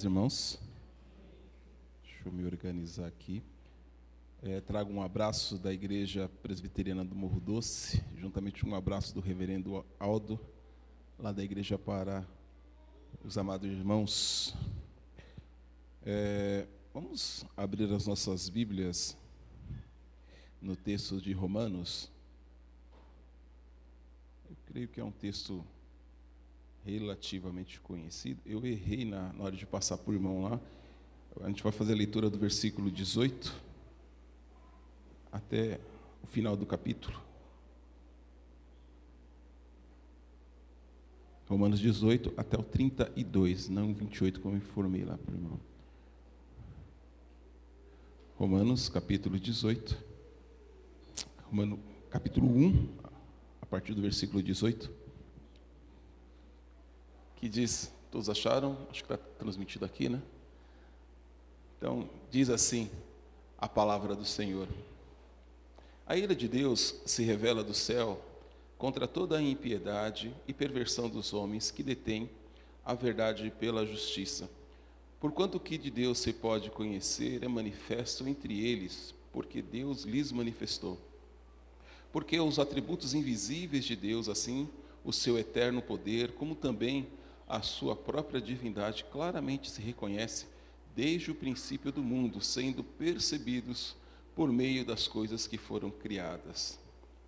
Irmãos, deixa eu me organizar aqui. Trago um abraço da Igreja Presbiteriana do Morro Doce, juntamente com um abraço do reverendo Aldo, lá da igreja, para os amados irmãos. Vamos abrir as nossas Bíblias no texto de Romanos. Eu creio que é um texto relativamente conhecido. Eu errei na hora de passar por irmão lá. A gente vai fazer a leitura do versículo 18 até o final do capítulo. Romanos 18 até o 32, não 28, como eu informei lá para o irmão. Romanos, capítulo 18. Capítulo 1, a partir do versículo 18. Que diz, todos acharam? Acho que está transmitido aqui, né? Então, diz assim a palavra do Senhor. A ira de Deus se revela do céu contra toda a impiedade e perversão dos homens que detêm a verdade pela justiça. Porquanto o que de Deus se pode conhecer é manifesto entre eles, porque Deus lhes manifestou. Porque os atributos invisíveis de Deus, assim, o seu eterno poder, como também a sua própria divindade, claramente se reconhece desde o princípio do mundo, sendo percebidos por meio das coisas que foram criadas.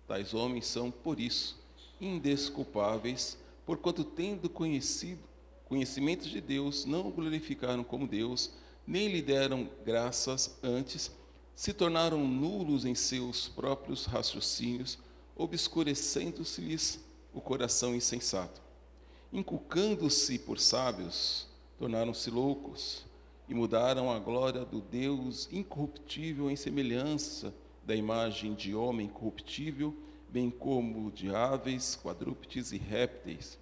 Tais homens são, por isso, indesculpáveis, porquanto, tendo conhecimento de Deus, não o glorificaram como Deus, nem lhe deram graças, antes se tornaram nulos em seus próprios raciocínios, obscurecendo-se-lhes o coração insensato. Inculcando-se por sábios, tornaram-se loucos e mudaram a glória do Deus incorruptível em semelhança da imagem de homem corruptível, bem como de aves, quadrúpedes e répteis.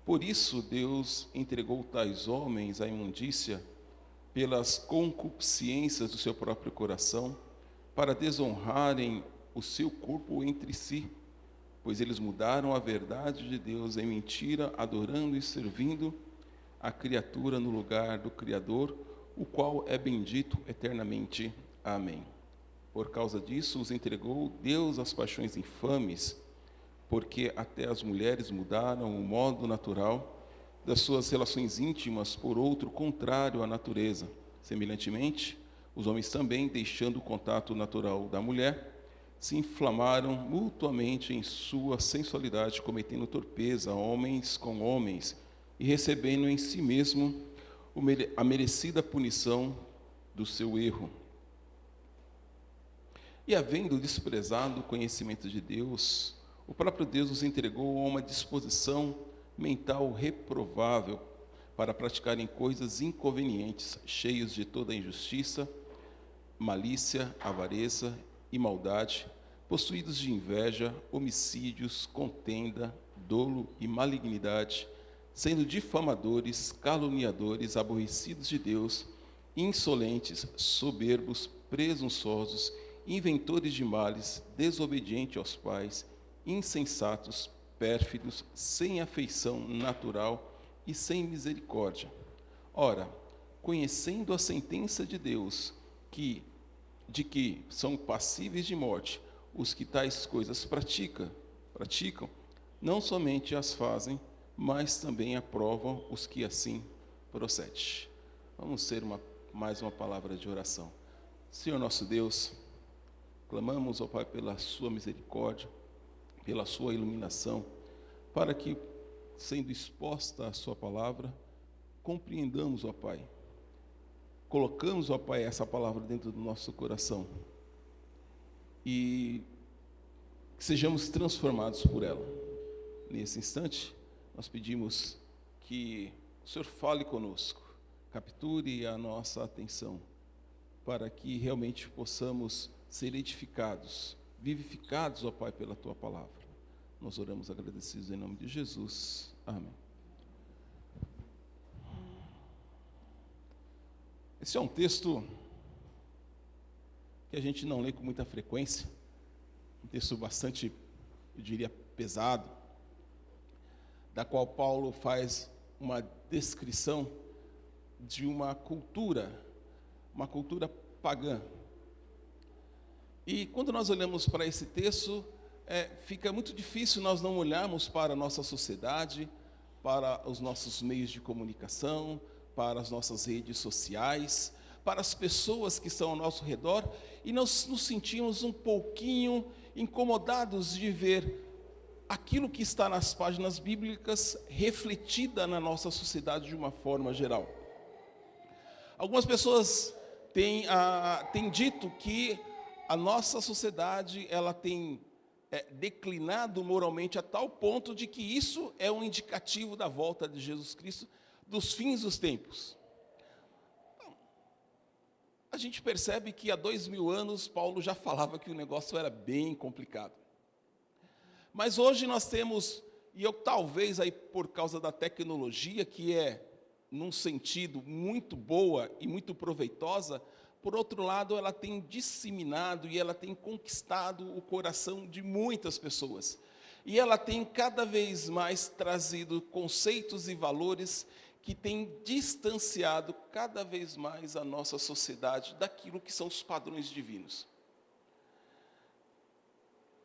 Por isso Deus entregou tais homens à imundícia pelas concupiscências do seu próprio coração, para desonrarem o seu corpo entre si, pois eles mudaram a verdade de Deus em mentira, adorando e servindo a criatura no lugar do Criador, o qual é bendito eternamente. Amém. Por causa disso, os entregou Deus às paixões infames, porque até as mulheres mudaram o modo natural das suas relações íntimas por outro contrário à natureza. Semelhantemente, os homens também, deixando o contato natural da mulher, se inflamaram mutuamente em sua sensualidade, cometendo torpeza, homens com homens, e recebendo em si mesmo a merecida punição do seu erro. E havendo desprezado o conhecimento de Deus, o próprio Deus os entregou a uma disposição mental reprovável para praticarem coisas inconvenientes, cheios de toda injustiça, malícia, avareza e maldade, possuídos de inveja, homicídios, contenda, dolo e malignidade, sendo difamadores, caluniadores, aborrecidos de Deus, insolentes, soberbos, presunçosos, inventores de males, desobedientes aos pais, insensatos, pérfidos, sem afeição natural e sem misericórdia. Ora, conhecendo a sentença de Deus, de que são passíveis de morte os que tais coisas praticam, não somente as fazem, mas também aprovam os que assim procedem. Vamos ter mais uma palavra de oração. Senhor nosso Deus, clamamos, ó Pai, pela sua misericórdia, pela sua iluminação, para que, sendo exposta a sua palavra, compreendamos, ó Pai, colocamos, ó Pai, essa palavra dentro do nosso coração e que sejamos transformados por ela. Nesse instante, nós pedimos que o Senhor fale conosco, capture a nossa atenção, para que realmente possamos ser edificados, vivificados, ó Pai, pela Tua palavra. Nós oramos agradecidos em nome de Jesus. Amém. Esse é um texto que a gente não lê com muita frequência, um texto bastante, eu diria, pesado, da qual Paulo faz uma descrição de uma cultura pagã. E quando nós olhamos para esse texto, fica muito difícil nós não olharmos para a nossa sociedade, para os nossos meios de comunicação, para as nossas redes sociais, para as pessoas que estão ao nosso redor, e nós nos sentimos um pouquinho incomodados de ver aquilo que está nas páginas bíblicas refletida na nossa sociedade de uma forma geral. Algumas pessoas têm dito que a nossa sociedade ela tem declinado moralmente a tal ponto de que isso é um indicativo da volta de Jesus Cristo, dos fins dos tempos. Então, a gente percebe que há 2000 anos Paulo já falava que o negócio era bem complicado. Mas hoje nós temos, e eu talvez aí por causa da tecnologia, que é num sentido muito boa e muito proveitosa, por outro lado, ela tem disseminado e ela tem conquistado o coração de muitas pessoas. E ela tem cada vez mais trazido conceitos e valores que têm distanciado cada vez mais a nossa sociedade daquilo que são os padrões divinos.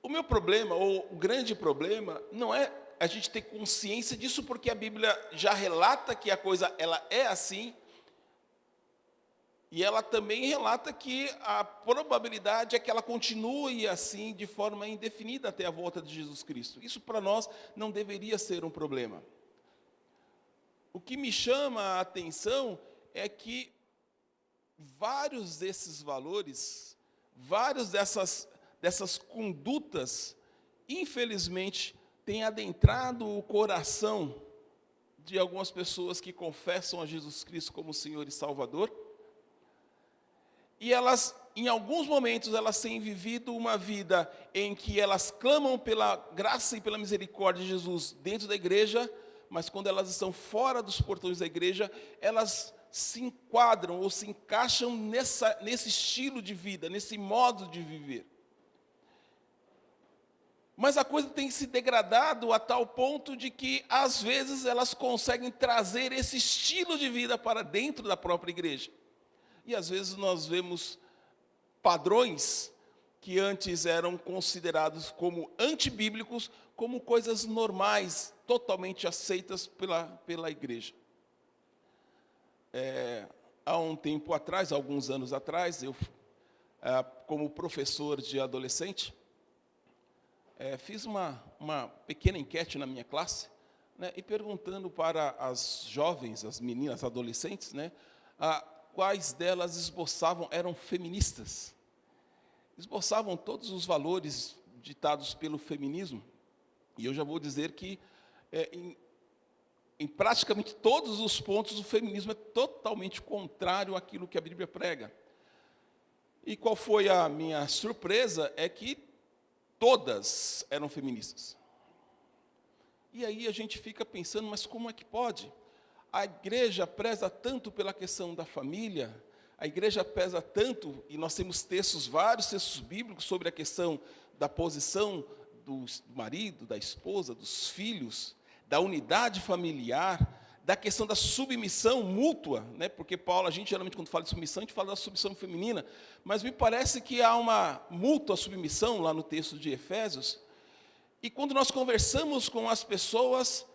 O meu problema, ou o grande problema, não é a gente ter consciência disso, porque a Bíblia já relata que a coisa ela é assim, e ela também relata que a probabilidade é que ela continue assim de forma indefinida até a volta de Jesus Cristo. Isso para nós não deveria ser um problema. O que me chama a atenção é que vários desses valores, várias dessas condutas, infelizmente, têm adentrado o coração de algumas pessoas que confessam a Jesus Cristo como Senhor e Salvador. E elas, em alguns momentos, elas têm vivido uma vida em que elas clamam pela graça e pela misericórdia de Jesus dentro da igreja, mas quando elas estão fora dos portões da igreja, elas se enquadram ou se encaixam nesse estilo de vida, nesse modo de viver. Mas a coisa tem se degradado a tal ponto de que, às vezes, elas conseguem trazer esse estilo de vida para dentro da própria igreja. E às vezes nós vemos padrões que antes eram considerados como antibíblicos, como coisas normais, totalmente aceitas pela igreja. Há um tempo atrás, alguns anos atrás, eu, como professor de adolescente, fiz uma pequena enquete na minha classe, né, e perguntando para as jovens, as meninas, adolescentes, né, quais delas eram feministas. Esboçavam todos os valores ditados pelo feminismo. E eu já vou dizer que, em praticamente todos os pontos, o feminismo é totalmente contrário àquilo que a Bíblia prega. E qual foi a minha surpresa? É que todas eram feministas. E aí a gente fica pensando, mas como é que pode? A igreja preza tanto pela questão da família, a igreja preza tanto, e nós temos vários textos bíblicos sobre a questão da posição do marido, da esposa, dos filhos, da unidade familiar, da questão da submissão mútua, né? Porque Paulo, a gente geralmente quando fala de submissão, a gente fala da submissão feminina, mas me parece que há uma mútua submissão lá no texto de Efésios, e quando nós conversamos com as pessoas,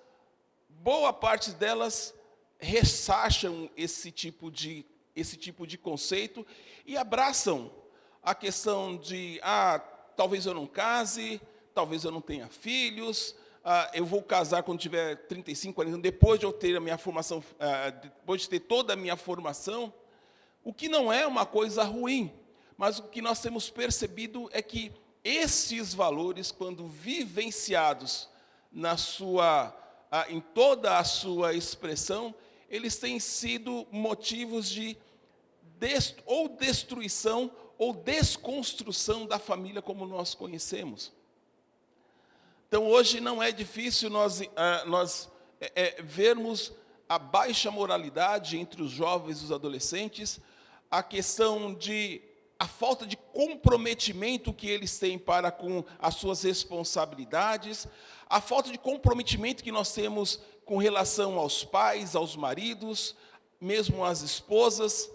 boa parte delas ressacham esse tipo de conceito e abraçam a questão de, talvez eu não case, talvez eu não tenha filhos, eu vou casar quando tiver 35, 40 anos, depois de eu ter a minha formação, depois de ter toda a minha formação, o que não é uma coisa ruim, mas o que nós temos percebido é que esses valores, quando vivenciados em toda a sua expressão, eles têm sido motivos de ou destruição ou desconstrução da família como nós conhecemos. Então, hoje não é difícil nós vermos a baixa moralidade entre os jovens e os adolescentes, a falta de comprometimento que eles têm para com as suas responsabilidades, a falta de comprometimento que nós temos com relação aos pais, aos maridos, mesmo as esposas,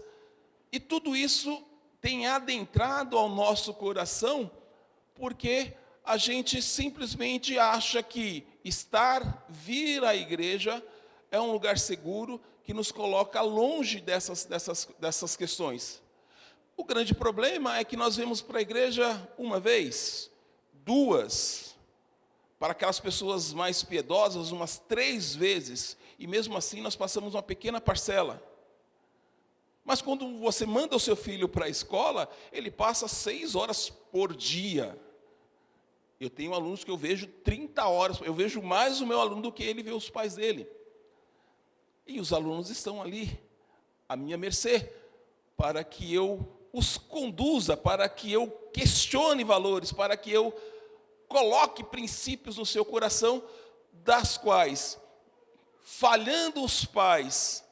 e tudo isso tem adentrado ao nosso coração, porque a gente simplesmente acha que vir à igreja é um lugar seguro que nos coloca longe dessas questões. O grande problema é que nós vamos para a igreja uma vez, duas, para aquelas pessoas mais piedosas, umas 3 vezes, e mesmo assim nós passamos uma pequena parcela. Mas quando você manda o seu filho para a escola, ele passa 6 horas por dia. Eu tenho alunos que eu vejo 30 horas, eu vejo mais o meu aluno do que ele vê os pais dele. E os alunos estão ali, à minha mercê, para que eu os conduza, para que eu questione valores, para que eu coloque princípios no seu coração, das quais, falhando os pais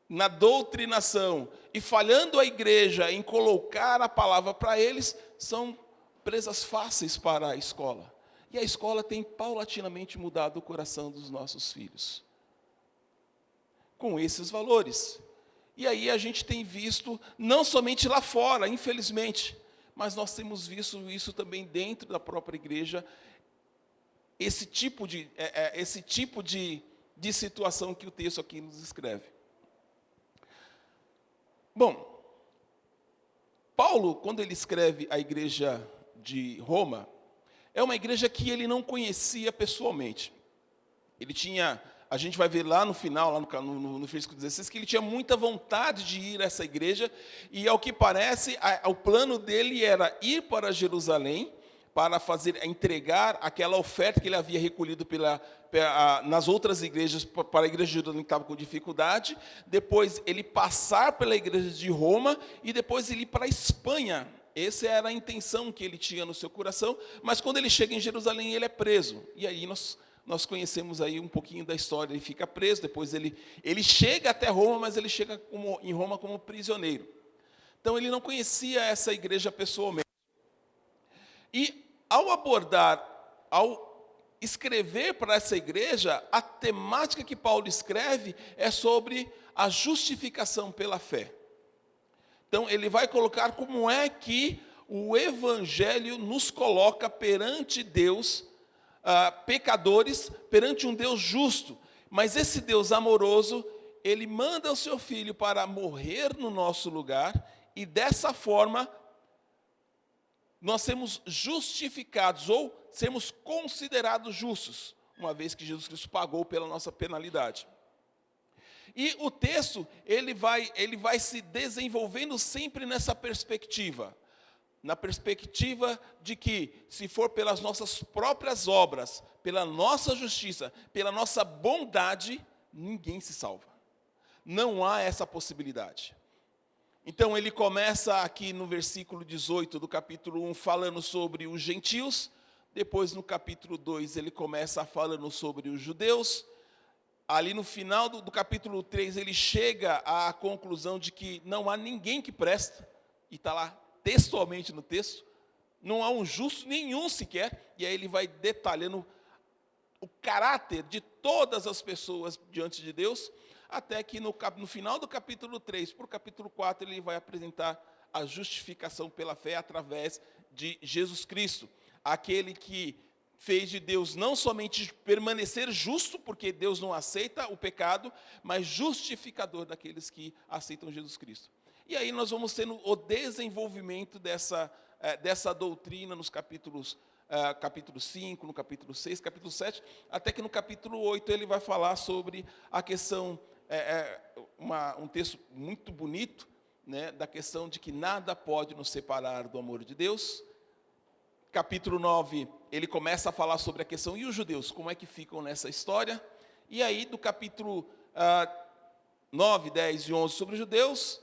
na doutrinação e falhando a igreja em colocar a palavra para eles, são presas fáceis para a escola. E a escola tem paulatinamente mudado o coração dos nossos filhos com esses valores. E aí a gente tem visto, não somente lá fora, infelizmente, mas nós temos visto isso também dentro da própria igreja, esse tipo de situação que o texto aqui nos escreve. Bom, Paulo, quando ele escreve a igreja de Roma, é uma igreja que ele não conhecia pessoalmente. Ele tinha, a gente vai ver lá no final, lá no versículo 16, que ele tinha muita vontade de ir a essa igreja, e ao que parece, o plano dele era ir para Jerusalém, para entregar aquela oferta que ele havia recolhido nas outras igrejas, para a igreja de Jerusalém que estava com dificuldade, depois ele passar pela igreja de Roma, e depois ele ir para a Espanha. Essa era a intenção que ele tinha no seu coração, mas quando ele chega em Jerusalém, ele é preso. E aí nós conhecemos aí um pouquinho da história. Ele fica preso, depois ele chega até Roma, mas ele chega em Roma como prisioneiro. Então ele não conhecia essa igreja pessoalmente. E ao escrever para essa igreja, a temática que Paulo escreve é sobre a justificação pela fé. Então, ele vai colocar como é que o Evangelho nos coloca perante Deus, pecadores, perante um Deus justo. Mas esse Deus amoroso, ele manda o seu Filho para morrer no nosso lugar, e dessa forma, nós sermos justificados, ou sermos considerados justos, uma vez que Jesus Cristo pagou pela nossa penalidade. E o texto, ele vai se desenvolvendo sempre nessa perspectiva. Na perspectiva de que, se for pelas nossas próprias obras, pela nossa justiça, pela nossa bondade, ninguém se salva. Não há essa possibilidade. Então, ele começa aqui no versículo 18 do capítulo 1, falando sobre os gentios. Depois, no capítulo 2, ele começa falando sobre os judeus. Ali no final do capítulo 3, ele chega à conclusão de que não há ninguém que presta, e está lá textualmente no texto, não há um justo nenhum sequer, e aí ele vai detalhando o caráter de todas as pessoas diante de Deus, até que no final do capítulo 3, para o capítulo 4, ele vai apresentar a justificação pela fé através de Jesus Cristo, aquele que fez de Deus não somente permanecer justo, porque Deus não aceita o pecado, mas justificador daqueles que aceitam Jesus Cristo. E aí nós vamos tendo o desenvolvimento dessa doutrina nos capítulo 5, no capítulo 6, capítulo 7, até que no capítulo 8 ele vai falar sobre a questão, um texto muito bonito, né, da questão de que nada pode nos separar do amor de Deus. Capítulo 9, ele começa a falar sobre a questão, e os judeus, como é que ficam nessa história? E aí, do capítulo 9, 10 e 11 sobre os judeus,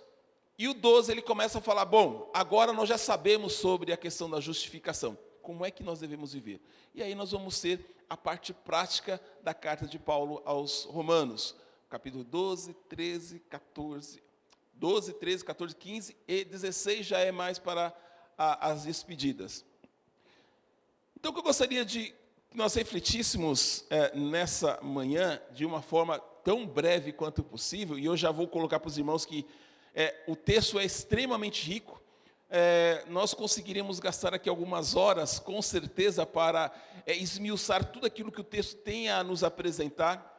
e o 12 ele começa a falar, bom, agora nós já sabemos sobre a questão da justificação, como é que nós devemos viver? E aí nós vamos ter a parte prática da carta de Paulo aos Romanos, capítulo 12, 13, 14, 15 e 16 já é mais para as despedidas. Então, o que eu gostaria de que nós refletíssemos nessa manhã, de uma forma tão breve quanto possível, e eu já vou colocar para os irmãos que o texto é extremamente rico. Nós conseguiríamos gastar aqui algumas horas, com certeza, para esmiuçar tudo aquilo que o texto tem a nos apresentar.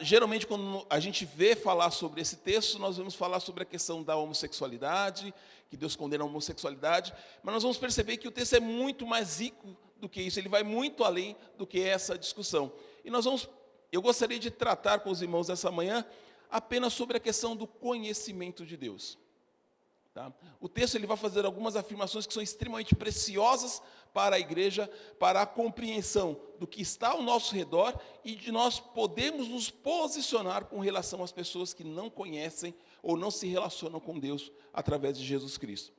Geralmente, quando a gente vê falar sobre esse texto, nós vamos falar sobre a questão da homossexualidade, que Deus condena a homossexualidade, mas nós vamos perceber que o texto é muito mais rico do que isso, ele vai muito além do que essa discussão. E eu gostaria de tratar com os irmãos essa manhã apenas sobre a questão do conhecimento de Deus. Tá? O texto ele vai fazer algumas afirmações que são extremamente preciosas para a igreja, para a compreensão do que está ao nosso redor e de nós podemos nos posicionar com relação às pessoas que não conhecem ou não se relacionam com Deus através de Jesus Cristo.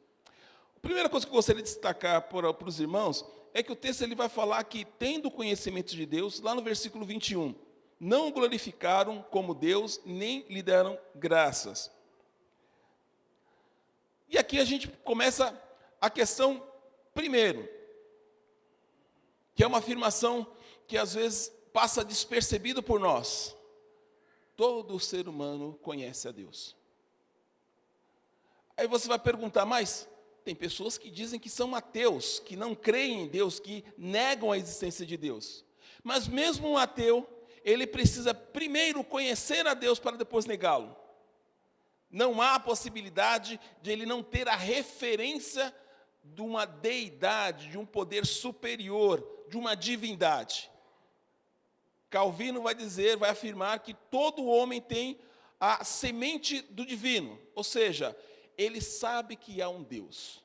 A primeira coisa que eu gostaria de destacar para os irmãos é que o texto ele vai falar que, tendo conhecimento de Deus, lá no versículo 21, não o glorificaram como Deus, nem lhe deram graças. E aqui a gente começa a questão primeiro, que é uma afirmação que às vezes passa despercebido por nós. Todo ser humano conhece a Deus. Aí você vai perguntar, mas tem pessoas que dizem que são ateus, que não creem em Deus, que negam a existência de Deus. Mas mesmo um ateu, ele precisa primeiro conhecer a Deus para depois negá-lo. Não há possibilidade de ele não ter a referência de uma deidade, de um poder superior, de uma divindade. Calvino vai afirmar que todo homem tem a semente do divino, ou seja, ele sabe que há um Deus.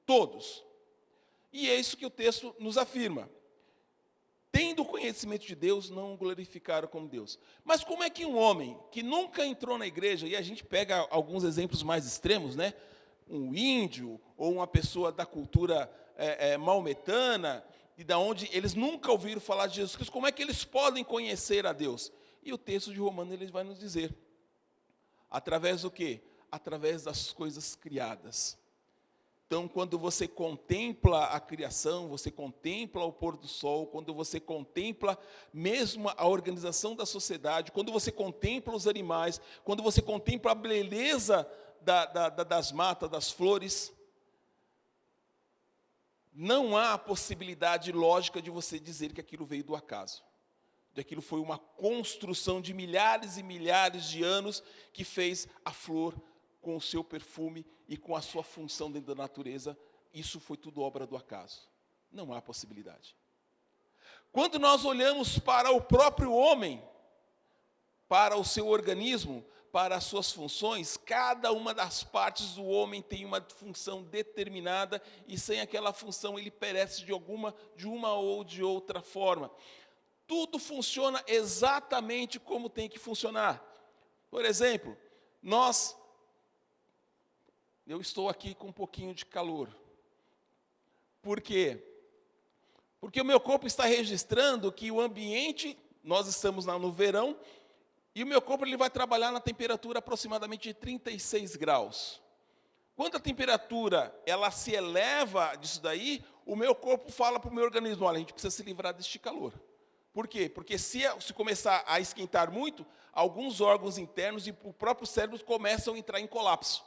Todos. E é isso que o texto nos afirma. Tendo conhecimento de Deus, não o glorificaram como Deus. Mas como é que um homem que nunca entrou na igreja, e a gente pega alguns exemplos mais extremos, né? Um índio, ou uma pessoa da cultura maometana, e da onde eles nunca ouviram falar de Jesus Cristo, como é que eles podem conhecer a Deus? E o texto de Romanos ele vai nos dizer, através do quê? Através das coisas criadas. Então, quando você contempla a criação, você contempla o pôr do sol, quando você contempla mesmo a organização da sociedade, quando você contempla os animais, quando você contempla a beleza das matas, das flores, não há possibilidade lógica de você dizer que aquilo veio do acaso. De aquilo foi uma construção de milhares e milhares de anos que fez a flor com o seu perfume e com a sua função dentro da natureza, isso foi tudo obra do acaso. Não há possibilidade. Quando nós olhamos para o próprio homem, para o seu organismo, para as suas funções, cada uma das partes do homem tem uma função determinada e sem aquela função ele perece de uma ou de outra forma. Tudo funciona exatamente como tem que funcionar. Por exemplo, eu estou aqui com um pouquinho de calor. Por quê? Porque o meu corpo está registrando que o ambiente, nós estamos no verão, e o meu corpo ele vai trabalhar na temperatura aproximadamente de 36 graus. Quando a temperatura ela se eleva disso daí, o meu corpo fala para o meu organismo, olha, a gente precisa se livrar deste calor. Por quê? Porque se começar a esquentar muito, alguns órgãos internos e o próprio cérebro começam a entrar em colapso.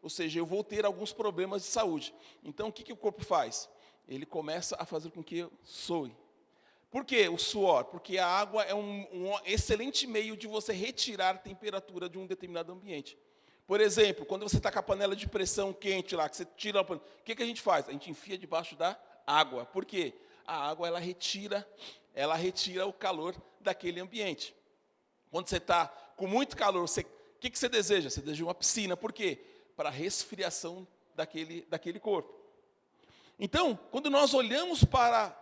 Ou seja, eu vou ter alguns problemas de saúde. Então, o que o corpo faz? Ele começa a fazer com que eu soe. Por quê? O suor? Porque a água é um excelente meio de você retirar a temperatura de um determinado ambiente. Por exemplo, quando você está com a panela de pressão quente lá, que você tira a panela, o que a gente faz? A gente enfia debaixo da água. Por quê? A água ela retira o calor daquele ambiente. Quando você está com muito calor, o que você deseja? Você deseja uma piscina. Por quê? Para a resfriação daquele corpo. Então, quando nós olhamos para...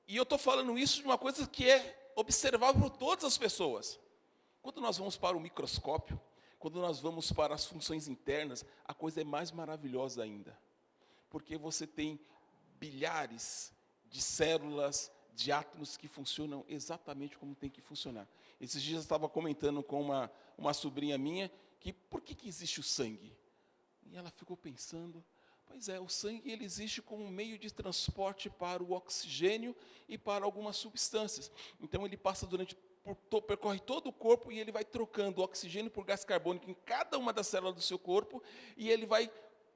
E eu estou falando isso de uma coisa que é observável por todas as pessoas. Quando nós vamos para o microscópio, quando nós vamos para as funções internas, a coisa é mais maravilhosa ainda. Porque você tem bilhares de células, de átomos que funcionam exatamente como tem que funcionar. Esses dias eu estava comentando com uma sobrinha minha, que por que existe o sangue? E ela ficou pensando, pois é, o sangue ele existe como um meio de transporte para o oxigênio e para algumas substâncias. Então ele passa durante percorre todo o corpo e ele vai trocando o oxigênio por gás carbônico em cada uma das células do seu corpo, e ele vai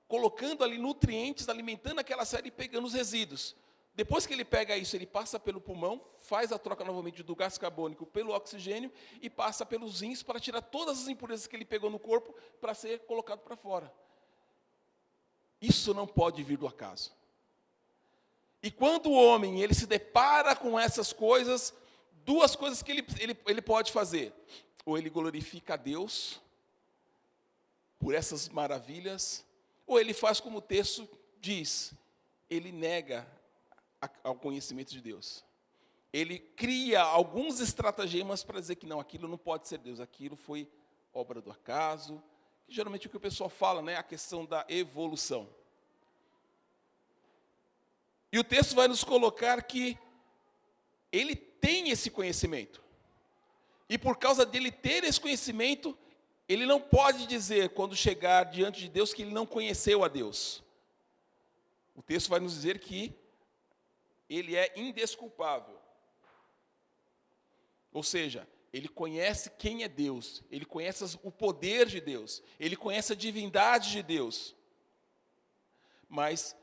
colocando ali nutrientes, alimentando aquela célula e pegando os resíduos. Depois que ele pega isso, ele passa pelo pulmão, faz a troca novamente do gás carbônico pelo oxigênio e passa pelos rins para tirar todas as impurezas que ele pegou no corpo para ser colocado para fora. Isso não pode vir do acaso. E quando o homem ele se depara com essas coisas, duas coisas que ele pode fazer. Ou ele glorifica a Deus por essas maravilhas, ou ele faz como o texto diz, ele nega ao conhecimento de Deus. Ele cria alguns estratagemas para dizer que não, aquilo não pode ser Deus, aquilo foi obra do acaso. Geralmente o que o pessoal fala, né, a questão da evolução. E o texto vai nos colocar que ele tem esse conhecimento. E por causa dele ter esse conhecimento, ele não pode dizer, quando chegar diante de Deus, que ele não conheceu a Deus. O texto vai nos dizer que ele é indesculpável. Ou seja, ele conhece quem é Deus, ele conhece o poder de Deus, ele conhece a divindade de Deus. Mas,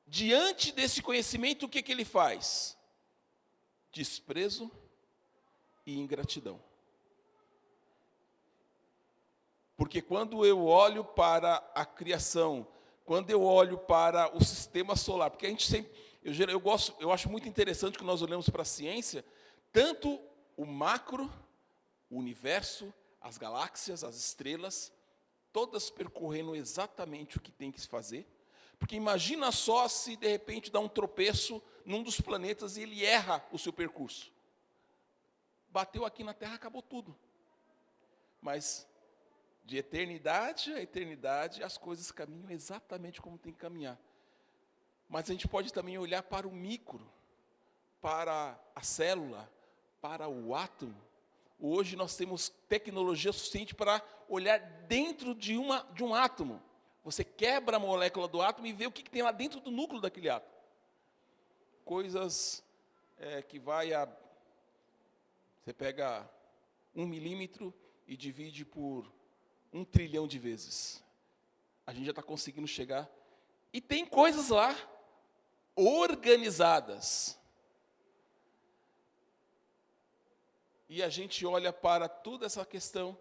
diante desse conhecimento, o que ele faz? Desprezo e ingratidão. Porque quando eu olho para a criação, quando eu olho para o sistema solar, porque a gente sempre, eu acho muito interessante que nós olhamos para a ciência, tanto o macro, o universo, as galáxias, as estrelas, todas percorrendo exatamente o que tem que se fazer. Porque imagina só se de repente dá um tropeço num dos planetas e ele erra o seu percurso. Bateu aqui na Terra, acabou tudo. Mas de eternidade a eternidade, as coisas caminham exatamente como tem que caminhar. Mas a gente pode também olhar para o micro, para a célula, para o átomo. Hoje nós temos tecnologia suficiente para olhar dentro de um átomo. Você quebra a molécula do átomo e vê o que tem lá dentro do núcleo daquele átomo. Coisas que vai a... Você pega 1 milímetro e divide por 1 trilhão de vezes. A gente já está conseguindo chegar. E tem coisas lá organizadas. E a gente olha para toda essa questão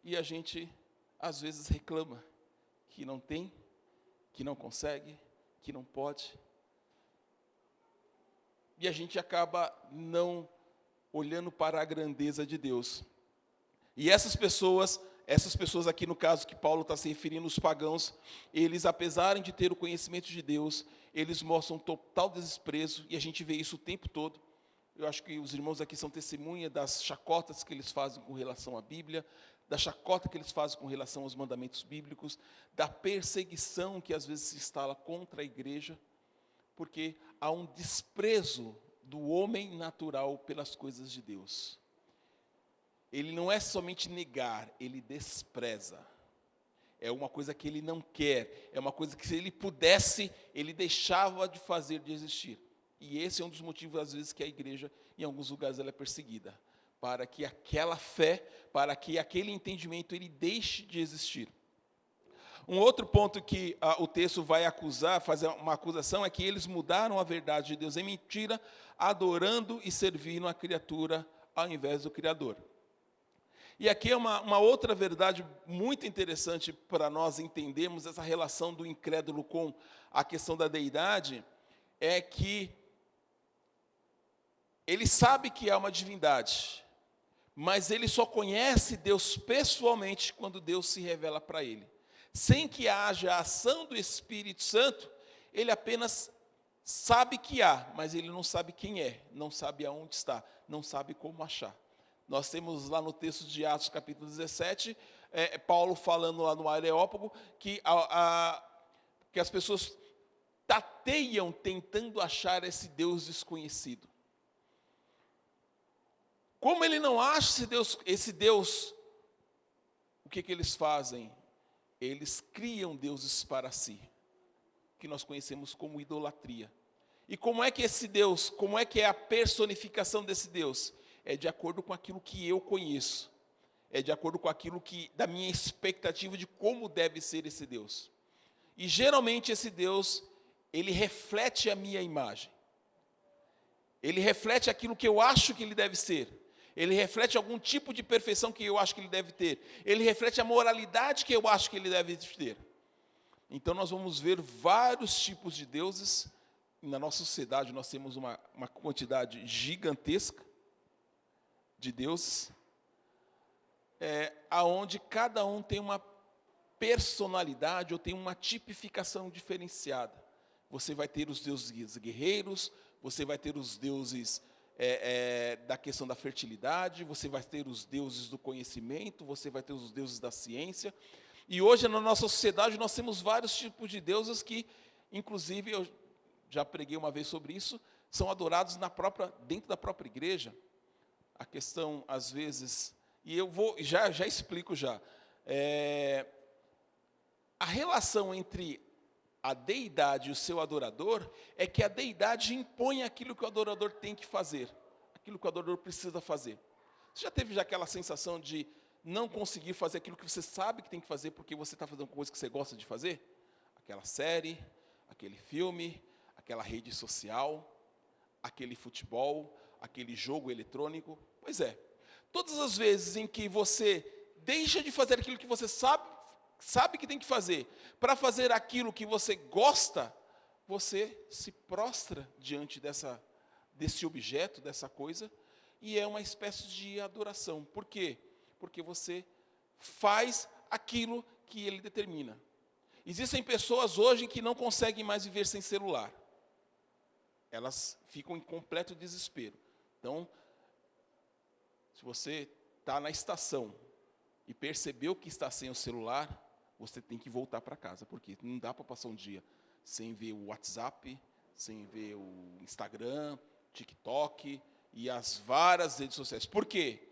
e a gente, às vezes, reclama que não tem, que não consegue, que não pode. E a gente acaba não olhando para a grandeza de Deus. E essas pessoas aqui no caso que Paulo está se referindo, os pagãos, eles, apesar de ter o conhecimento de Deus, eles mostram total desprezo, e a gente vê isso o tempo todo. Eu acho que os irmãos aqui são testemunha das chacotas que eles fazem com relação à Bíblia, da chacota que eles fazem com relação aos mandamentos bíblicos, da perseguição que às vezes se instala contra a igreja, porque há um desprezo do homem natural pelas coisas de Deus. Ele não é somente negar, ele despreza. É uma coisa que ele não quer, é uma coisa que se ele pudesse, ele deixava de fazer, de existir. E esse é um dos motivos, às vezes, que a igreja, em alguns lugares, ela é perseguida. Para que aquela fé, para que aquele entendimento, ele deixe de existir. Um outro ponto que o texto vai acusar, fazer uma acusação, é que eles mudaram a verdade de Deus em mentira, adorando e servindo a criatura ao invés do Criador. E aqui é uma outra verdade muito interessante para nós entendermos essa relação do incrédulo com a questão da deidade, é que ele sabe que há uma divindade, mas ele só conhece Deus pessoalmente quando Deus se revela para ele. Sem que haja a ação do Espírito Santo, ele apenas sabe que há, mas ele não sabe quem é, não sabe aonde está, não sabe como achar. Nós temos lá no texto de Atos, capítulo 17, Paulo falando lá no Areópago, que as pessoas tateiam tentando achar esse Deus desconhecido. Como ele não acha esse Deus, o que eles fazem? Eles criam deuses para si, que nós conhecemos como idolatria. E como é que esse Deus, como é que é a personificação desse Deus? é de acordo com aquilo que eu conheço. É de acordo com aquilo da minha expectativa de como deve ser esse Deus. E geralmente esse Deus, ele reflete a minha imagem. Ele reflete aquilo que eu acho que ele deve ser. Ele reflete algum tipo de perfeição que eu acho que ele deve ter. Ele reflete a moralidade que eu acho que ele deve ter. Então nós vamos ver vários tipos de deuses. Na nossa sociedade nós temos uma quantidade gigantesca de deuses, aonde cada um tem uma personalidade ou tem uma tipificação diferenciada. Você vai ter os deuses guerreiros, você vai ter os deuses da questão da fertilidade, você vai ter os deuses do conhecimento, você vai ter os deuses da ciência. E hoje, na nossa sociedade, nós temos vários tipos de deuses que, inclusive, eu já preguei uma vez sobre isso, são adorados dentro da própria igreja. A questão, às vezes, e eu vou, já explico já, a relação entre a deidade e o seu adorador é que a deidade impõe aquilo que o adorador tem que fazer, aquilo que o adorador precisa fazer. Você já teve aquela sensação de não conseguir fazer aquilo que você sabe que tem que fazer porque você está fazendo coisa que você gosta de fazer? Aquela série, aquele filme, aquela rede social, aquele futebol, aquele jogo eletrônico. Pois é, todas as vezes em que você deixa de fazer aquilo que você sabe que tem que fazer, para fazer aquilo que você gosta, você se prostra diante desse objeto, dessa coisa, e é uma espécie de adoração. Por quê? Porque você faz aquilo que ele determina. Existem pessoas hoje que não conseguem mais viver sem celular. Elas ficam em completo desespero. Então, se você está na estação e percebeu que está sem o celular, você tem que voltar para casa, porque não dá para passar um dia sem ver o WhatsApp, sem ver o Instagram, TikTok e as várias redes sociais. Por quê?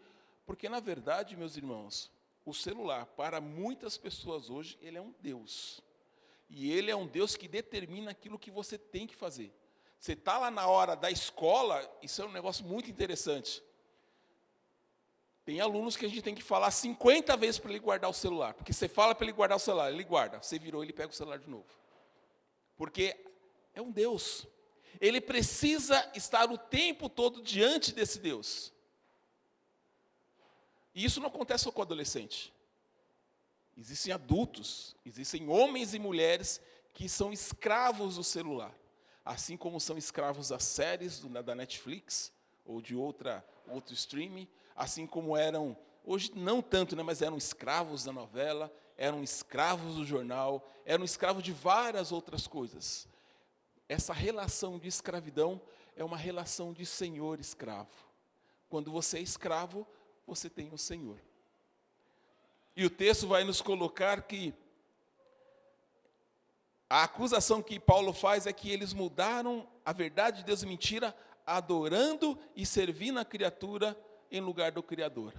Porque, na verdade, meus irmãos, o celular, para muitas pessoas hoje, ele é um Deus. E ele é um Deus que determina aquilo que você tem que fazer. Você está lá na hora da escola, isso é um negócio muito interessante. Tem alunos que a gente tem que falar 50 vezes para ele guardar o celular. Porque você fala para ele guardar o celular, ele guarda. Você virou, ele pega o celular de novo. Porque é um Deus. Ele precisa estar o tempo todo diante desse Deus. E isso não acontece só com o adolescente. Existem adultos, existem homens e mulheres que são escravos do celular. Assim como são escravos das séries da Netflix ou de outro streaming, assim como eram, hoje não tanto, mas eram escravos da novela, eram escravos do jornal, eram escravos de várias outras coisas. Essa relação de escravidão é uma relação de senhor-escravo. Quando você é escravo, você tem o Senhor. E o texto vai nos colocar que a acusação que Paulo faz é que eles mudaram a verdade de Deus em mentira, adorando e servindo a criatura em lugar do Criador.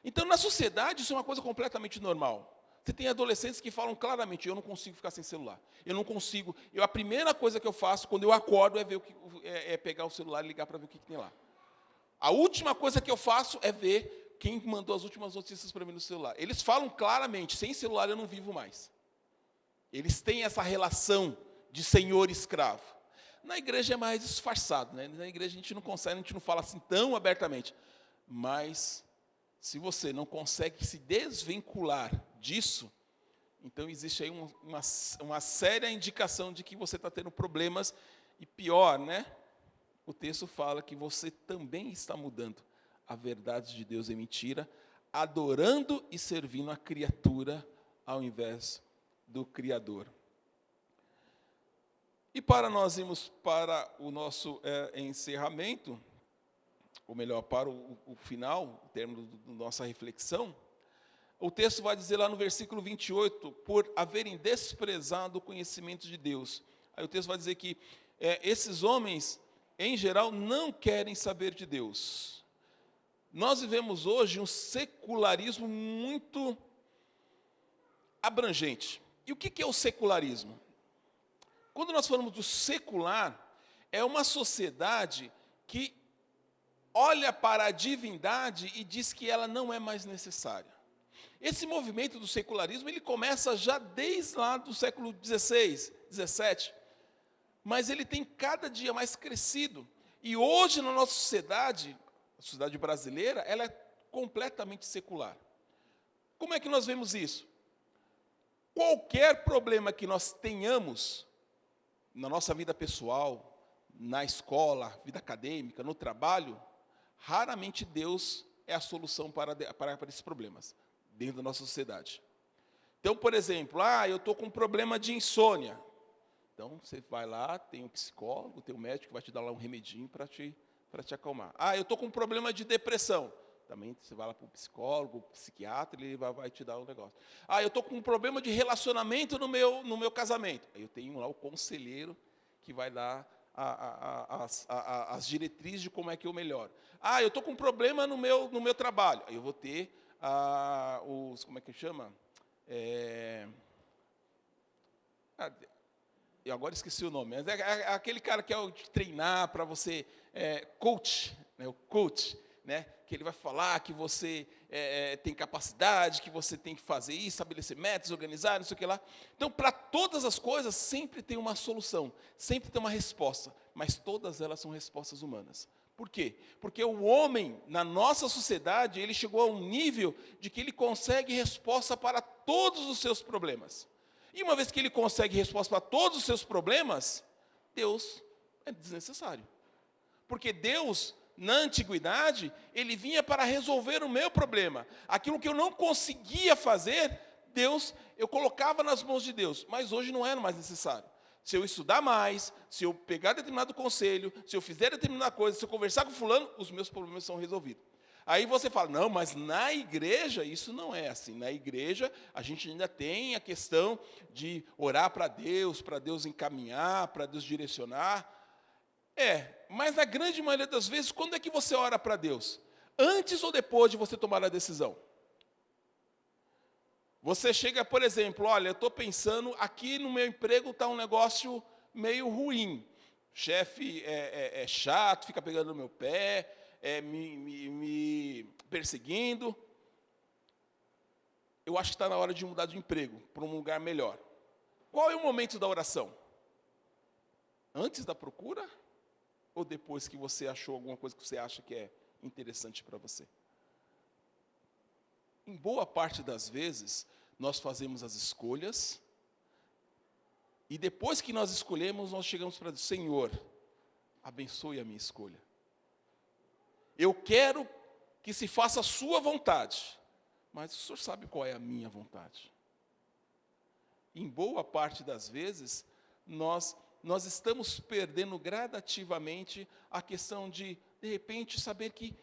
Então, na sociedade, isso é uma coisa completamente normal. Você tem adolescentes que falam claramente, eu não consigo ficar sem celular. Eu não consigo. A primeira coisa que eu faço quando eu acordo é pegar o celular e ligar para ver o que tem lá. A última coisa que eu faço é ver quem mandou as últimas notícias para mim no celular. Eles falam claramente, sem celular eu não vivo mais. Eles têm essa relação de senhor e escravo. Na igreja é mais disfarçado, né? Na igreja a gente não consegue, a gente não fala assim tão abertamente. Mas, se você não consegue se desvincular disso, então existe aí uma séria indicação de que você está tendo problemas. E pior, né? O texto fala que você também está mudando a verdade de Deus em mentira, adorando e servindo a criatura ao invés do Criador. E para nós irmos para o nosso encerramento, ou melhor, para o final, o término da nossa reflexão, o texto vai dizer lá no versículo 28, por haverem desprezado o conhecimento de Deus. Aí o texto vai dizer que esses homens, em geral, não querem saber de Deus. Nós vivemos hoje um secularismo muito abrangente. E o que é o secularismo? Quando nós falamos do secular, é uma sociedade que olha para a divindade e diz que ela não é mais necessária. Esse movimento do secularismo, ele começa já desde lá do século XVI, XVII, mas ele tem cada dia mais crescido. E hoje, na nossa sociedade, a sociedade brasileira, ela é completamente secular. Como é que nós vemos isso? Qualquer problema que nós tenhamos na nossa vida pessoal, na escola, vida acadêmica, no trabalho, raramente Deus é a solução para esses problemas, dentro da nossa sociedade. Então, por exemplo, eu estou com um problema de insônia. Então, você vai lá, tem um psicólogo, tem um médico que vai te dar lá um remedinho para te acalmar. Eu estou com um problema de depressão. Também você vai lá para o psicólogo, o psiquiatra, ele vai te dar um negócio. Eu estou com um problema de relacionamento no meu casamento. Aí eu tenho lá o conselheiro que vai dar as diretrizes de como é que eu melhoro. Eu estou com um problema no meu trabalho. Aí eu vou ter como é que chama? Eu agora esqueci o nome. Mas é aquele cara que é o de treinar para você, coach, né, o coach, né, que ele vai falar que você tem capacidade, que você tem que fazer isso, estabelecer metas, organizar, não sei o que lá. Então, para todas as coisas, sempre tem uma solução, sempre tem uma resposta, mas todas elas são respostas humanas. Por quê? Porque o homem, na nossa sociedade, ele chegou a um nível de que ele consegue resposta para todos os seus problemas. E uma vez que ele consegue resposta para todos os seus problemas, Deus é desnecessário. Porque Deus, na antiguidade, ele vinha para resolver o meu problema. Aquilo que eu não conseguia fazer, eu colocava nas mãos de Deus. Mas hoje não é mais necessário. Se eu estudar mais, se eu pegar determinado conselho, se eu fizer determinada coisa, se eu conversar com fulano, os meus problemas são resolvidos. Aí você fala, não, mas na igreja isso não é assim. Na igreja a gente ainda tem a questão de orar para Deus encaminhar, para Deus direcionar. Mas na grande maioria das vezes, quando é que você ora para Deus? Antes ou depois de você tomar a decisão? Você chega, por exemplo, olha, eu estou pensando, aqui no meu emprego está um negócio meio ruim. O chefe é chato, fica pegando no meu pé, me perseguindo. Eu acho que está na hora de mudar de emprego, para um lugar melhor. Qual é o momento da oração? Antes da procura? Ou depois que você achou alguma coisa que você acha que é interessante para você? Em boa parte das vezes, nós fazemos as escolhas, e depois que nós escolhemos, nós chegamos para dizer, Senhor, abençoe a minha escolha. Eu quero que se faça a sua vontade, mas o Senhor sabe qual é a minha vontade. Em boa parte das vezes, nós estamos perdendo gradativamente a questão de repente, saber que,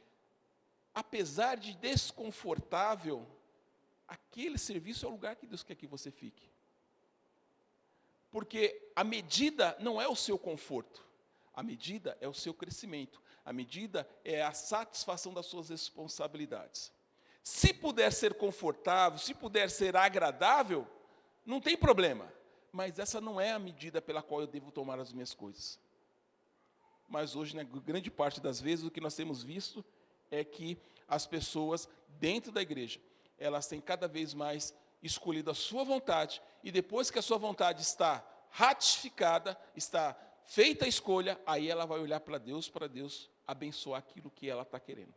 apesar de desconfortável, aquele serviço é o lugar que Deus quer que você fique. Porque a medida não é o seu conforto, a medida é o seu crescimento, a medida é a satisfação das suas responsabilidades. Se puder ser confortável, se puder ser agradável, não tem problema. Mas essa não é a medida pela qual eu devo tomar as minhas coisas. Mas hoje, na grande parte das vezes, o que nós temos visto é que as pessoas dentro da igreja, elas têm cada vez mais escolhido a sua vontade, e depois que a sua vontade está ratificada, está feita a escolha, aí ela vai olhar para Deus abençoar aquilo que ela está querendo.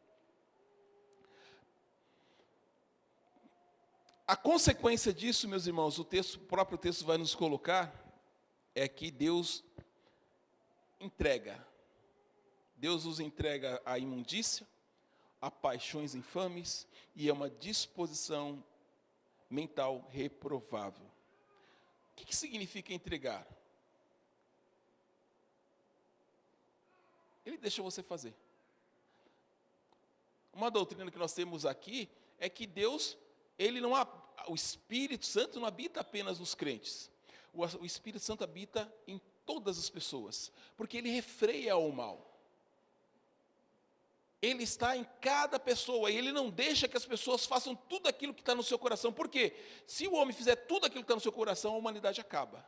A consequência disso, meus irmãos, o próprio texto vai nos colocar, é que Deus nos entrega à imundícia, a paixões infames e a uma disposição mental reprovável. O que significa entregar? Ele deixa você fazer. Uma doutrina que nós temos aqui é que Deus, o Espírito Santo não habita apenas nos crentes. O Espírito Santo habita em todas as pessoas, porque ele refreia o mal. Ele está em cada pessoa, e ele não deixa que as pessoas façam tudo aquilo que está no seu coração. Por quê? Se o homem fizer tudo aquilo que está no seu coração, a humanidade acaba.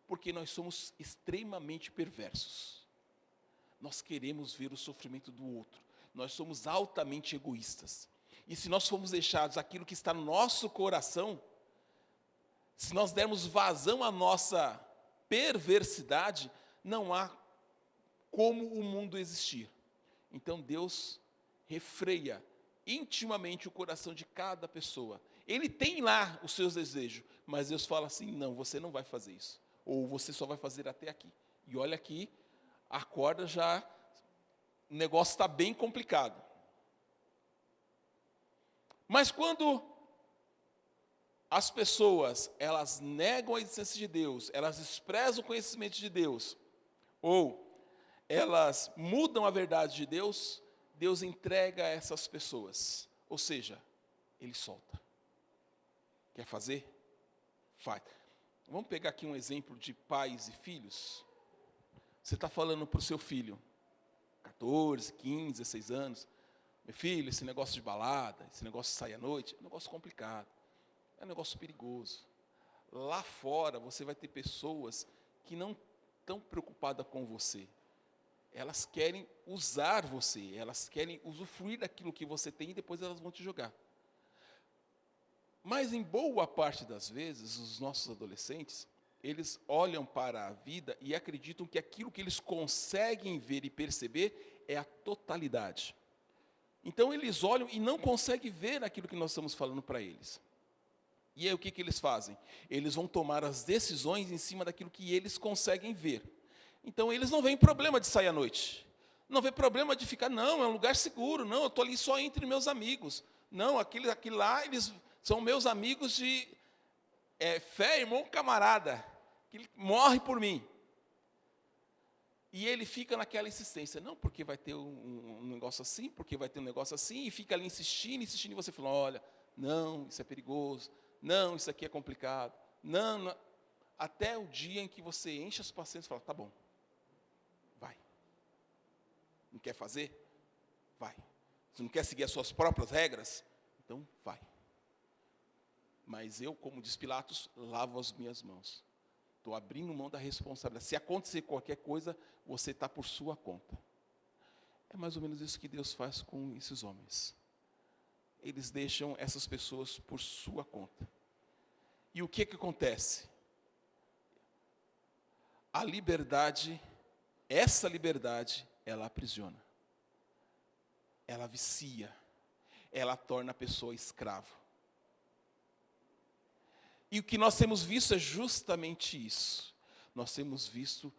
Porque nós somos extremamente perversos. Nós queremos ver o sofrimento do outro. nós somos altamente egoístas. E se nós formos deixados aquilo que está no nosso coração, se nós dermos vazão à nossa perversidade, não há como o mundo existir. Então Deus refreia intimamente o coração de cada pessoa. Ele tem lá os seus desejos, mas Deus fala assim, não, você não vai fazer isso. Ou você só vai fazer até aqui. E olha aqui, a corda já, o negócio está bem complicado. Mas quando as pessoas, elas negam a existência de Deus, elas desprezam o conhecimento de Deus, ou elas mudam a verdade de Deus, Deus entrega a essas pessoas. Ou seja, Ele solta. Quer fazer? Faz. Vamos pegar aqui um exemplo de pais e filhos. Você está falando para o seu filho, 14, 15, 16 anos, meu filho, esse negócio de balada, esse negócio de sair à noite, é um negócio complicado, é um negócio perigoso. Lá fora, você vai ter pessoas que não estão preocupadas com você. Elas querem usar você, elas querem usufruir daquilo que você tem e depois elas vão te jogar. Mas em boa parte das vezes, os nossos adolescentes, eles olham para a vida e acreditam que aquilo que eles conseguem ver e perceber é a totalidade. Então eles olham e não conseguem ver aquilo que nós estamos falando para eles. E aí o que eles fazem? Eles vão tomar as decisões em cima daquilo que eles conseguem ver. Então eles não veem problema de sair à noite. Não vê problema de ficar, não, é um lugar seguro, não, eu estou ali só entre meus amigos. Não, aquele lá, eles são meus amigos de fé, irmão, camarada, que ele morre por mim. E ele fica naquela insistência, não, porque vai ter um negócio assim, porque vai ter um negócio assim, e fica ali insistindo, e você fala, olha, não, isso é perigoso, não, isso aqui é complicado, não, até o dia em que você enche as paciências e fala, tá bom, vai. Não quer fazer? Vai. Você não quer seguir as suas próprias regras? Então, vai. Mas eu, como diz Pilatos, lavo as minhas mãos. Estou abrindo mão da responsabilidade. Se acontecer qualquer coisa, você está por sua conta. É mais ou menos isso que Deus faz com esses homens. Eles deixam essas pessoas por sua conta. E o que acontece? A liberdade, essa liberdade, ela aprisiona. Ela vicia. Ela torna a pessoa escravo. E o que nós temos visto é justamente isso. Nós temos visto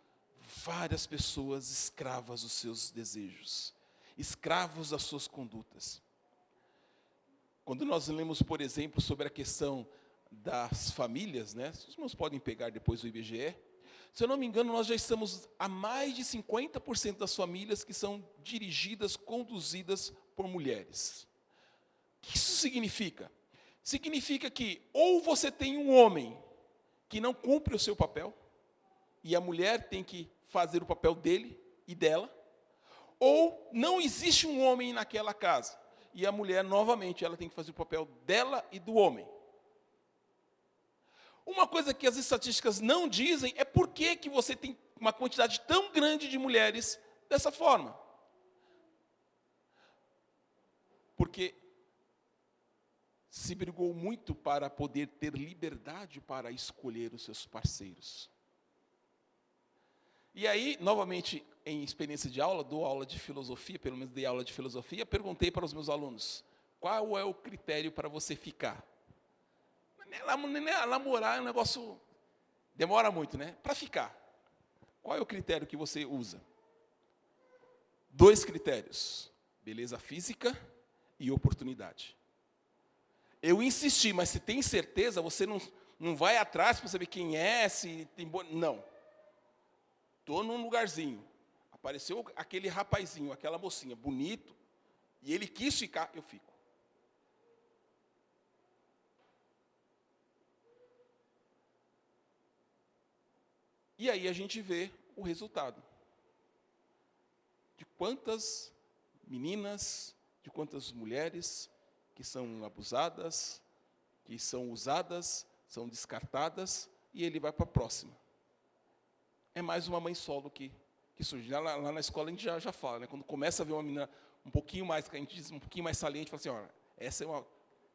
várias pessoas escravas dos seus desejos, escravos das suas condutas. Quando nós lemos, por exemplo, sobre a questão das famílias, né? Os irmãos podem pegar depois o IBGE. Se eu não me engano, nós já estamos a mais de 50% das famílias que são dirigidas, conduzidas por mulheres. O que isso significa? Significa que ou você tem um homem que não cumpre o seu papel, e a mulher tem que fazer o papel dele e dela, ou não existe um homem naquela casa, e a mulher, novamente, ela tem que fazer o papel dela e do homem. Uma coisa que as estatísticas não dizem é por que você tem uma quantidade tão grande de mulheres dessa forma. Porque se brigou muito para poder ter liberdade para escolher os seus parceiros. E aí, novamente, em experiência de aula, dou aula de filosofia, pelo menos dei aula de filosofia, perguntei para os meus alunos, qual é o critério para você ficar? Namorar é um negócio, demora muito, né? Para ficar, qual é o critério que você usa? 2 critérios, beleza física e oportunidade. Eu insisti, mas se tem certeza, você não vai atrás para saber quem é, se tem não. Estou num lugarzinho, apareceu aquele rapazinho, aquela mocinha, bonito, e ele quis ficar, eu fico. E aí a gente vê o resultado. De quantas meninas, de quantas mulheres que são abusadas, que são usadas, são descartadas, e ele vai para a próxima. É mais uma mãe solo que surge. Lá na escola a gente já fala, né? Quando começa a ver uma menina um pouquinho mais, que a gente diz, um pouquinho mais saliente, fala assim, olha, essa é uma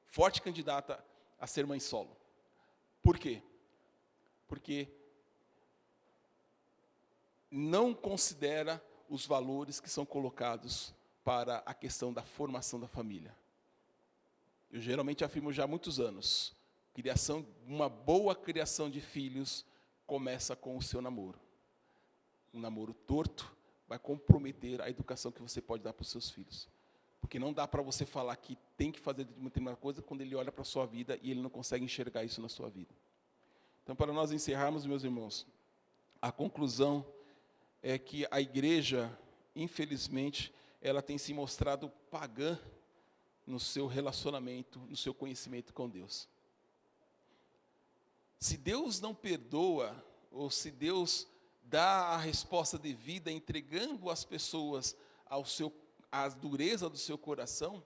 forte candidata a ser mãe solo. Por quê? Porque não considera os valores que são colocados para a questão da formação da família. Eu geralmente afirmo já há muitos anos, uma boa criação de filhos começa com o seu namoro. Um namoro torto vai comprometer a educação que você pode dar para os seus filhos. Porque não dá para você falar que tem que fazer uma determinada coisa quando ele olha para a sua vida e ele não consegue enxergar isso na sua vida. Então, para nós encerrarmos, meus irmãos, a conclusão é que a igreja, infelizmente, ela tem se mostrado pagã no seu relacionamento, no seu conhecimento com Deus. Se Deus não perdoa, ou se Deus dá a resposta devida, entregando as pessoas à dureza do seu coração,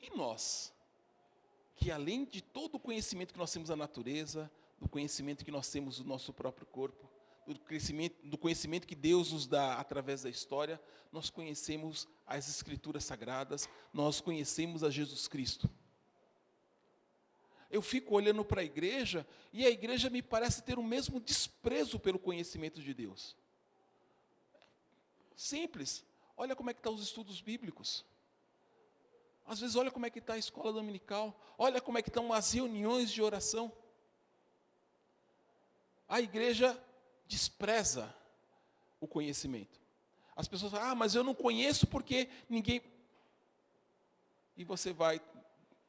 e nós, que além de todo o conhecimento que nós temos da natureza, do conhecimento que nós temos do nosso próprio corpo, do conhecimento que Deus nos dá através da história, nós conhecemos as Escrituras Sagradas, nós conhecemos a Jesus Cristo. Eu fico olhando para a igreja, e a igreja me parece ter o mesmo desprezo pelo conhecimento de Deus. Simples. Olha como é que estão os estudos bíblicos. Às vezes, olha como é que está a escola dominical. Olha como é que estão as reuniões de oração. A igreja despreza o conhecimento. As pessoas falam, mas eu não conheço porque ninguém... E você vai,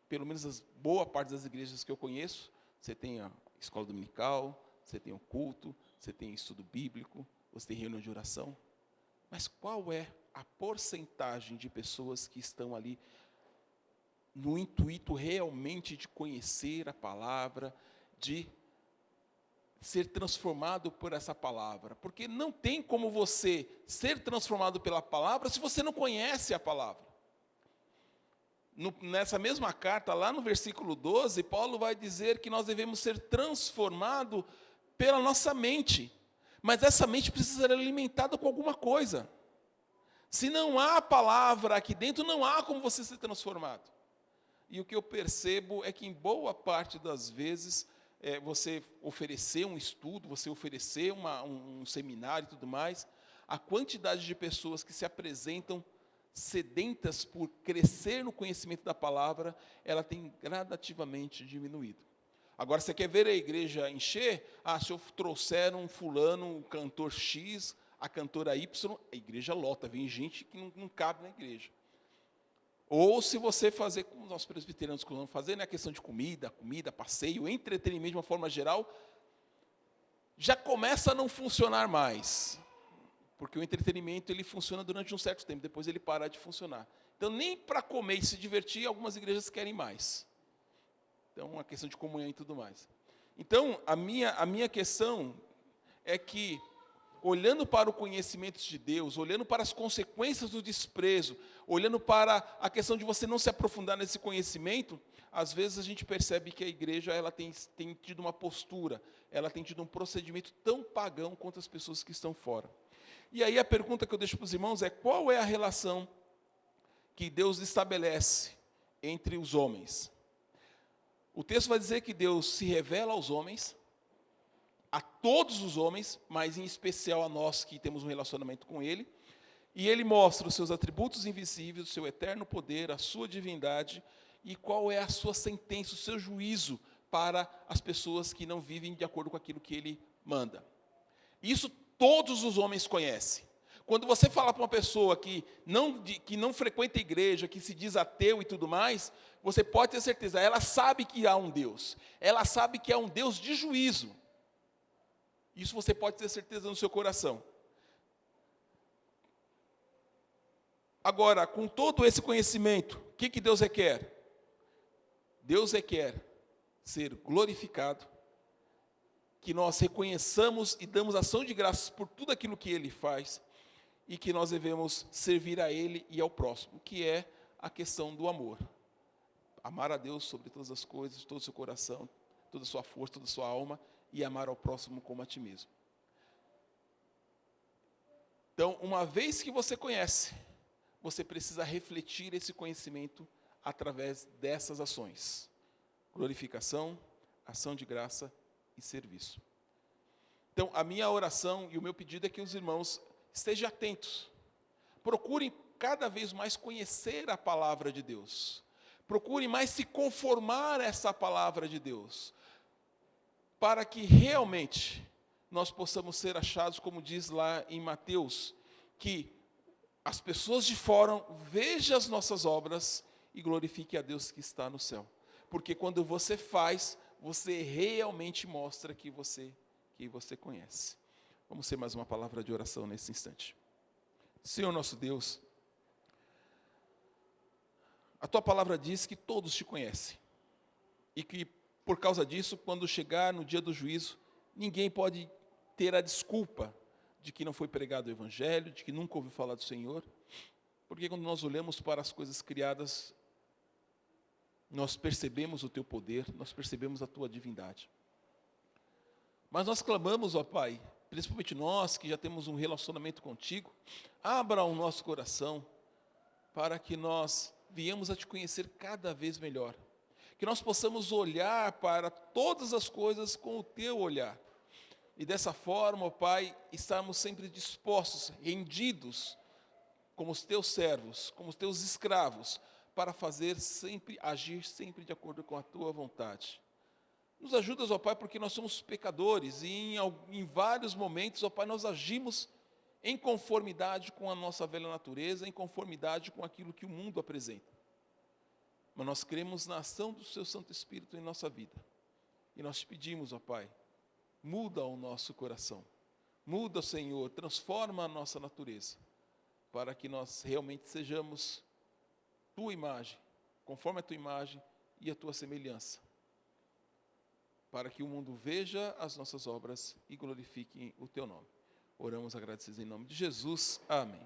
pelo menos boa parte das igrejas que eu conheço, você tem a escola dominical, você tem o culto, você tem estudo bíblico, você tem reunião de oração. Mas qual é a porcentagem de pessoas que estão ali no intuito realmente de conhecer a palavra, de ser transformado por essa palavra? Porque não tem como você ser transformado pela palavra se você não conhece a palavra. Nessa mesma carta, lá no versículo 12, Paulo vai dizer que nós devemos ser transformados pela nossa mente. Mas essa mente precisa ser alimentada com alguma coisa. Se não há a palavra aqui dentro, não há como você ser transformado. E o que eu percebo é que, em boa parte das vezes, você oferecer um estudo, você oferecer um seminário e tudo mais, a quantidade de pessoas que se apresentam sedentas por crescer no conhecimento da palavra, ela tem gradativamente diminuído. Agora, você quer ver a igreja encher? Se eu trouxer um fulano, um cantor X, a cantora Y, a igreja lota, vem gente que não cabe na igreja. Ou se você fazer, como nós presbiterianos costumamos fazer, né, a questão de comida, passeio, entretenimento de uma forma geral, já começa a não funcionar mais. Porque o entretenimento ele funciona durante um certo tempo, depois ele para de funcionar. Então, nem para comer e se divertir, algumas igrejas querem mais. Então, uma questão de comunhão e tudo mais. Então, a minha questão é que, olhando para o conhecimento de Deus, olhando para as consequências do desprezo, olhando para a questão de você não se aprofundar nesse conhecimento, às vezes a gente percebe que a igreja ela tem tido uma postura, ela tem tido um procedimento tão pagão quanto as pessoas que estão fora. E aí a pergunta que eu deixo para os irmãos é: qual é a relação que Deus estabelece entre os homens? O texto vai dizer que Deus se revela aos homens, a todos os homens, mas em especial a nós que temos um relacionamento com Ele, e Ele mostra os seus atributos invisíveis, o seu eterno poder, a sua divindade, e qual é a sua sentença, o seu juízo para as pessoas que não vivem de acordo com aquilo que Ele manda. Isso todos os homens conhecem. Quando você fala para uma pessoa que não frequenta a igreja, que se diz ateu e tudo mais, você pode ter certeza, ela sabe que há um Deus. Ela sabe que há um Deus de juízo. Isso você pode ter certeza no seu coração. Agora, com todo esse conhecimento, o que Deus requer? Deus requer ser glorificado, que nós reconheçamos e damos ação de graças por tudo aquilo que Ele faz, e que nós devemos servir a Ele e ao próximo, que é a questão do amor. Amar a Deus sobre todas as coisas, todo o seu coração, toda a sua força, toda a sua alma, e amar ao próximo como a ti mesmo. Então, uma vez que você conhece, você precisa refletir esse conhecimento através dessas ações: glorificação, ação de graça e serviço. Então, a minha oração e o meu pedido é que os irmãos estejam atentos. Procurem cada vez mais conhecer a palavra de Deus. Procurem mais se conformar a essa palavra de Deus, para que realmente nós possamos ser achados, como diz lá em Mateus, que as pessoas de fora vejam as nossas obras e glorifiquem a Deus que está no céu. Porque quando você faz, você realmente mostra que você conhece. Vamos ter mais uma palavra de oração nesse instante. Senhor nosso Deus, a Tua palavra diz que todos te conhecem. E que, por causa disso, quando chegar no dia do juízo, ninguém pode ter a desculpa de que não foi pregado o Evangelho, de que nunca ouviu falar do Senhor. Porque quando nós olhamos para as coisas criadas, nós percebemos o Teu poder, nós percebemos a Tua divindade. Mas nós clamamos, ó Pai, principalmente nós que já temos um relacionamento contigo, abra o nosso coração para que nós venhamos a Te conhecer cada vez melhor. Que nós possamos olhar para todas as coisas com o Teu olhar. E dessa forma, ó Pai, estarmos sempre dispostos, rendidos, como os Teus servos, como os Teus escravos, para agir sempre de acordo com a Tua vontade. Nos ajudas, ó Pai, porque nós somos pecadores e em vários momentos, ó Pai, nós agimos em conformidade com a nossa velha natureza, em conformidade com aquilo que o mundo apresenta. Mas nós cremos na ação do Seu Santo Espírito em nossa vida. E nós te pedimos, ó Pai, muda o nosso coração. Muda, Senhor, transforma a nossa natureza, para que nós realmente sejamos Tua imagem, conforme a Tua imagem e a Tua semelhança, para que o mundo veja as nossas obras e glorifique o Teu nome. Oramos agradecidos em nome de Jesus. Amém.